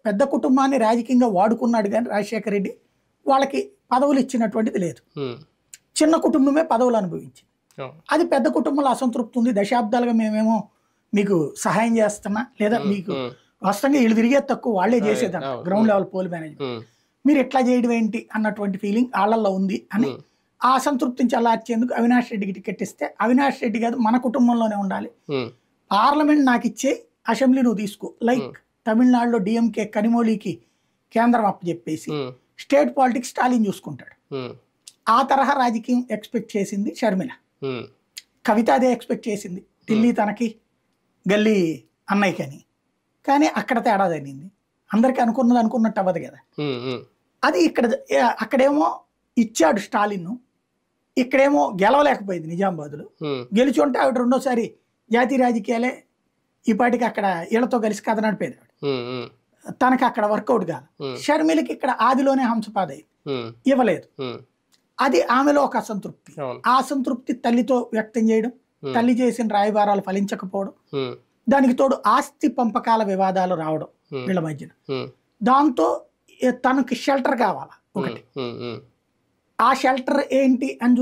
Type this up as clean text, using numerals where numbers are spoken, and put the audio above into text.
పెద్ద కుటుంబాన్ని రాజకీయంగా వాడుకున్నాడు కానీ రాజశేఖర రెడ్డి వాళ్ళకి పదవులు ఇచ్చినటువంటిది లేదు. చిన్న కుటుంబమే పదవులు అనుభవించింది. అది పెద్ద కుటుంబంలో అసంతృప్తి ఉంది. దశాబ్దాలుగా మేమేమో మీకు సహాయం చేస్తున్నా లేదా మీకు వాస్తవంగా వీళ్ళు తిరిగేది తక్కువ, వాళ్ళే చేసేదంట గ్రౌండ్ లెవెల్ పోల్ మేనేజ్మెంట్, మీరు ఎట్లా చేయడం ఏంటి అన్నటువంటి ఫీలింగ్ వాళ్ళల్లో ఉంది అని ఆ అసంతృప్తిని చల్లార్చేందుకు అవినాష్ రెడ్డికి టికెట్ ఇస్తే, అవినాష్ రెడ్డి కాదు మన కుటుంబంలోనే ఉండాలి, పార్లమెంట్ నాకు ఇచ్చే, అసెంబ్లీ నువ్వు తీసుకో, లైక్ తమిళనాడులో డిఎంకే కనిమొళికి కేంద్రం అప్పచెప్పేసి స్టేట్ పాలిటిక్స్ స్టాలిన్ చూసుకుంటాడు. ఆ తరహా రాజకీయం ఎక్స్పెక్ట్ చేసింది షర్మిల. కవిత అదే ఎక్స్పెక్ట్ చేసింది, ఢిల్లీ తనకి గల్లీ అన్నయ్యకి అని. కానీ అక్కడ తేడా జరిగింది. అందరికీ అనుకున్నది అనుకున్నట్టు అవ్వదు కదా. అది ఇక్కడ అక్కడేమో ఇచ్చాడు స్టాలిన్, ఇక్కడేమో గెలవలేకపోయింది నిజామాబాద్లో. గెలిచి ఉంటే ఆవిడ రెండోసారి జాతీయ రాజకీయాలే ఈ పాటికి అక్కడ వీళ్ళతో కలిసి కథ నడిపేది. తనకి అక్కడ వర్కౌట్ కాదు. షర్మిలకి ఇక్కడ ఆదిలోనే హంసపాద ఇవ్వలేదు. అది ఆమెలో ఒక అసంతృప్తి. ఆ అసంతృప్తి తల్లితో వ్యక్తం చేయడం, తల్లి చేసిన రాయబారాలు ఫలించకపోవడం, దానికి తోడు ఆస్తి పంపకాల వివాదాలు రావడం వీళ్ళ మధ్యన. దాంతో తనకి షెల్టర్ కావాలా ఒకటి, ఆ షెల్టర్ ఏంటి అని